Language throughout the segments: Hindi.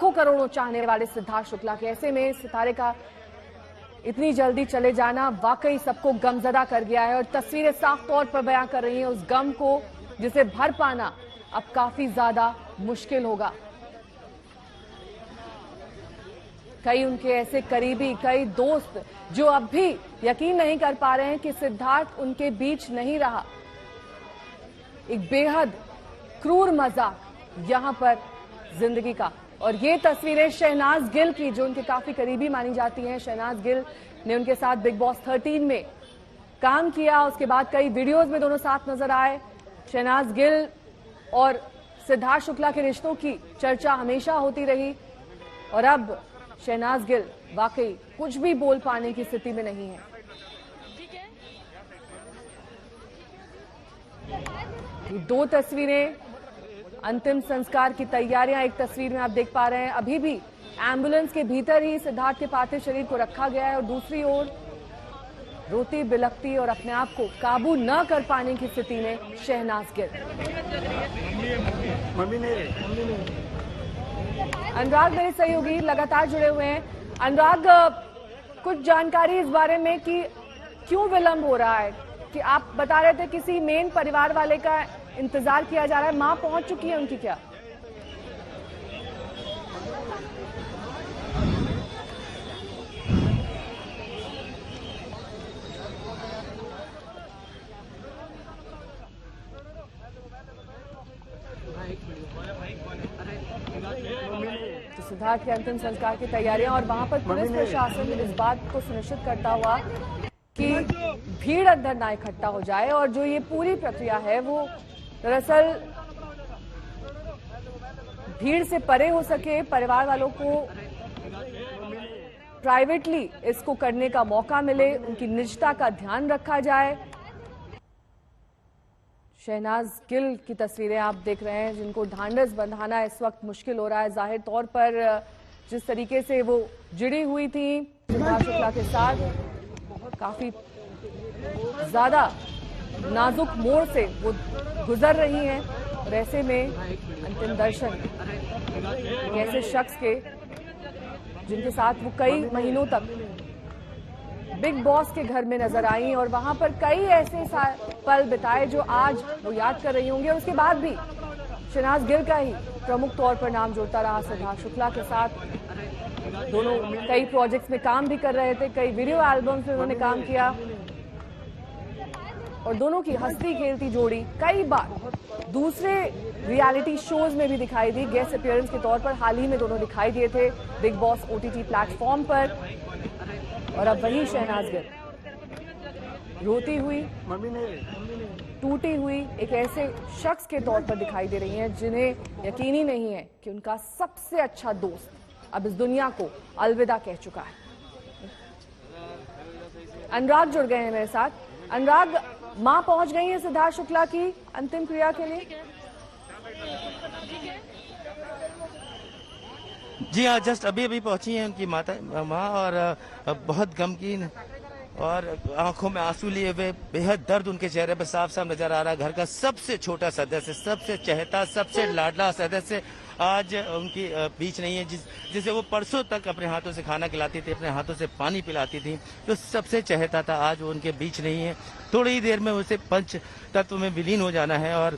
लाखों करोड़ों चाहने वाले सिद्धार्थ शुक्ला के, ऐसे में सितारे का इतनी जल्दी चले जाना वाकई सबको गमजदा कर गया है और तस्वीरें साफ तौर पर बयां कर रही हैं उस गम को जिसे भर पाना अब काफी ज्यादा मुश्किल होगा। कई उनके ऐसे करीबी, कई दोस्त जो अब भी यकीन नहीं कर पा रहे हैं कि सिद्धार्थ उनके बीच नहीं रहा। एक बेहद क्रूर मजाक यहां पर जिंदगी का। और ये तस्वीरें शहनाज गिल की, जो उनके काफी करीबी मानी जाती हैं। शहनाज गिल ने उनके साथ बिग बॉस 13 में काम किया, उसके बाद कई वीडियोस में दोनों साथ नजर आए। शहनाज गिल और सिद्धार्थ शुक्ला के रिश्तों की चर्चा हमेशा होती रही और अब शहनाज गिल वाकई कुछ भी बोल पाने की स्थिति में नहीं है। ये दो तस्वीरें अंतिम संस्कार की तैयारियां, एक तस्वीर में आप देख पा रहे हैं अभी भी एम्बुलेंस के भीतर ही सिद्धार्थ के पार्थिव शरीर को रखा गया है और दूसरी ओर रोती बिलखती और अपने आप को काबू न कर पाने की स्थिति में शहनाज गिल। अनुराग मेरे सहयोगी लगातार जुड़े हुए हैं। अनुराग, कुछ जानकारी इस बारे में कि क्यों विलंब हो रहा है? कि आप बता रहे थे किसी मेन परिवार वाले का इंतजार किया जा रहा है, मां पहुंच चुकी है उनकी क्या? तो सिद्धार्थ के अंतिम संस्कार की तैयारियां और वहां पर पुलिस प्रशासन इस बात को सुनिश्चित करता हुआ कि भीड़ अंदर ना इकट्ठा हो जाए और जो ये पूरी प्रक्रिया है वो दरअसल भीड़ से परे हो सके, परिवार वालों को प्राइवेटली इसको करने का मौका मिले, उनकी निजता का ध्यान रखा जाए। शहनाज गिल की तस्वीरें आप देख रहे हैं जिनको ढांढस बंधाना इस वक्त मुश्किल हो रहा है। जाहिर तौर पर जिस तरीके से वो जुड़ी हुई थी सिद्धार्थ शुक्ला के साथ, काफी ज्यादा नाजुक मोड़ से वो गुजर रही हैं और ऐसे में अंतिम दर्शन एक ऐसे शख्स के जिनके साथ वो कई महीनों तक बिग बॉस के घर में नजर आई और वहां पर कई ऐसे पल बिताए जो आज वो याद कर रही होंगी। और उसके बाद भी शहनाज गिल का ही प्रमुख तौर पर नाम जुड़ता रहा सिद्धार्थ शुक्ला के साथ। दोनों कई प्रोजेक्ट्स में काम भी कर रहे थे, कई वीडियो एल्बम्स में उन्होंने काम किया और दोनों की हंसती खेलती जोड़ी कई बार दूसरे रियलिटी शोज में भी दिखाई दी। गेस्ट अपीयरेंस के तौर पर हाल ही में दोनों दिखाई दिए थे बिग बॉस OTT प्लेटफॉर्म पर। और अब वही शहनाज गिल रोती हुई, टूटी हुई एक ऐसे शख्स के तौर पर दिखाई दे रही हैं जिन्हें यकीन ही नहीं है कि उनका सबसे अच्छा दोस्त अब इस दुनिया को अलविदा कह चुका है। अनुराग जुड़ गए हैं मेरे साथ। अनुराग, मां पहुंच गई है सिद्धार्थ शुक्ला की अंतिम क्रिया के लिए? जी हाँ, जस्ट अभी अभी पहुंची हैं उनकी माँ और बहुत गमगीन और आंखों में आंसू लिए हुए, बेहद दर्द उनके चेहरे पर साफ साफ नजर आ रहा है। घर का सबसे छोटा सदस्य, सबसे चहेता, सबसे लाडला सदस्य आज उनकी बीच नहीं है, जिसे वो परसों तक अपने हाथों से खाना खिलाती थी, अपने हाथों से पानी पिलाती थी, जो सबसे चहेता था, आज वो उनके बीच नहीं है। थोड़ी ही देर में उसे पंच तत्व में विलीन हो जाना है और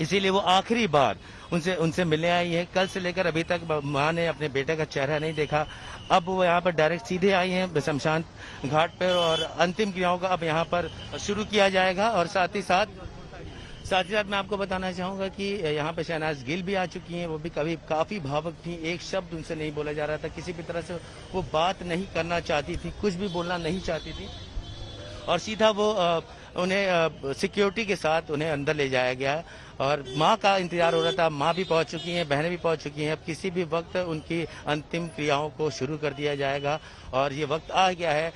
इसीलिए वो आखिरी बार उनसे मिलने आई है। कल से लेकर अभी तक मां ने अपने बेटे का चेहरा नहीं देखा। अब वो यहाँ पर डायरेक्ट सीधे आई हैं शमशान घाट पर और अंतिम क्रियाओं का अब यहाँ पर शुरू किया जाएगा। और साथ ही साथ मैं आपको बताना चाहूंगा कि यहाँ पे शहनाज गिल भी आ चुकी हैं। वो भी काफी भावुक थी, एक शब्द उनसे नहीं बोला जा रहा था, किसी भी तरह से वो बात नहीं करना चाहती थी, कुछ भी बोलना नहीं चाहती थी और सीधा वो उन्हें सिक्योरिटी के साथ उन्हें अंदर ले जाया गया और मां का इंतजार हो रहा था। मां भी पहुंच चुकी हैं, बहनें भी पहुंच चुकी हैं। अब किसी भी वक्त उनकी अंतिम क्रियाओं को शुरू कर दिया जाएगा और ये वक्त आ गया है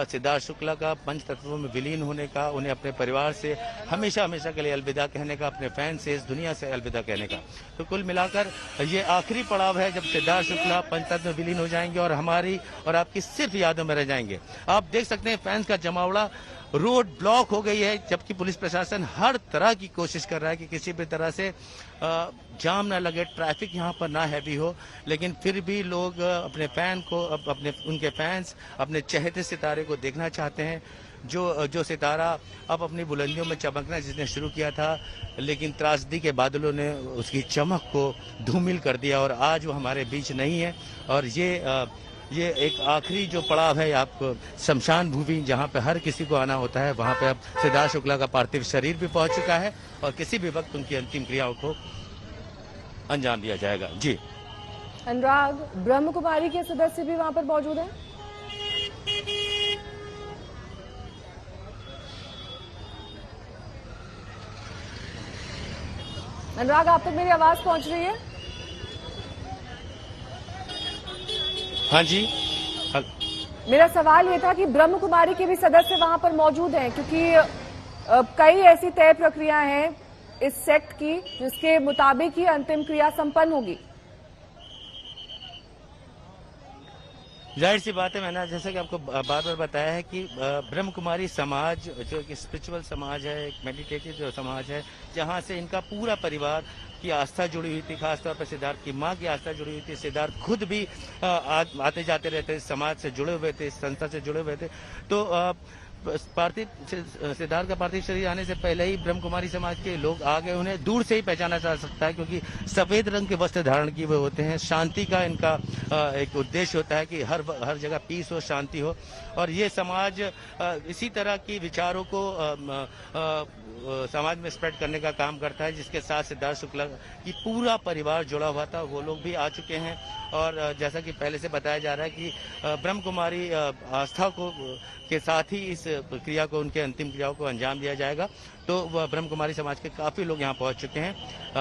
सिद्धार्थ शुक्ला का पंच तत्वों में विलीन होने का, उन्हें अपने परिवार से हमेशा हमेशा के लिए अलविदा कहने का, अपने फैन से, इस दुनिया से अलविदा कहने का। तो कुल मिलाकर ये आखिरी पड़ाव है जब सिद्धार्थ शुक्ला पंच तत्व में विलीन हो जाएंगे और हमारी और आपकी सिर्फ यादों में रह जाएंगे। आप देख सकते हैं फैंस का जमावड़ा रोड ब्लॉक हो गई है, जबकि पुलिस प्रशासन हर तरह की कोशिश कर रहा है कि किसी भी तरह से जाम ना लगे, ट्रैफिक यहाँ पर ना हैवी हो। लेकिन फिर भी लोग अपने फैन को, उनके फैंस अपने चहेते सितारे को देखना चाहते हैं, जो सितारा अब अपनी बुलंदियों में चमकना जिसने शुरू किया था, लेकिन त्रासदी के बादलों ने उसकी चमक को धूमिल कर दिया और आज वो हमारे बीच नहीं है। और ये एक आखिरी जो पड़ाव है, आप शमशान भूमि जहाँ पे हर किसी को आना होता है, वहाँ पे अब सिद्धार्थ शुक्ला का पार्थिव शरीर भी पहुँच चुका है और किसी भी वक्त उनकी अंतिम क्रियाओं को अंजाम दिया जाएगा। जी अनुराग, ब्रह्म कुमारी के सदस्य भी वहां पर मौजूद हैं? अनुराग, आप तक मेरी आवाज पहुंच रही है? हाँ जी। मेरा सवाल ये था कि ब्रह्म कुमारी के भी सदस्य वहां पर मौजूद हैं, क्योंकि कई ऐसी तय प्रक्रिया हैं इस सेक्ट की जिसके मुताबिक ही अंतिम क्रिया संपन्न होगी। जाहिर सी बात है, मैंने जैसे कि आपको बार बार बताया है कि ब्रह्म कुमारी समाज जो कि स्पिरिचुअल समाज है, एक मेडिटेटिव जो समाज है, जहां से इनका पूरा परिवार की आस्था जुड़ी हुई थी, खासतौर पर सिद्धार्थ की मां की आस्था जुड़ी हुई थी। सिद्धार्थ खुद भी आते जाते रहते, समाज से जुड़े हुए थे, संस्था से जुड़े हुए थे। तो पार्थिव सिद्धार्थ का पार्थिव शरीर आने से पहले ही ब्रह्म कुमारी समाज के लोग आ गए, उन्हें दूर से ही पहचाना जा सकता है, क्योंकि सफेद रंग के वस्त्र धारण किए हुए होते हैं। शांति का इनका एक उद्देश्य होता है कि हर जगह पीस हो, शांति हो। और ये समाज इसी तरह की विचारों को समाज में स्प्रेड करने का काम करता है, जिसके साथ सिद्धार्थ शुक्ला की पूरा परिवार जुड़ा हुआ था। वो लोग भी आ चुके हैं और जैसा कि पहले से बताया जा रहा है कि ब्रह्म कुमारी आस्था को के साथ ही इस क्रिया को, उनके अंतिम क्रियाओं को अंजाम दिया जाएगा। तो ब्रह्म कुमारी समाज के काफी लोग यहाँ पहुंच चुके हैं।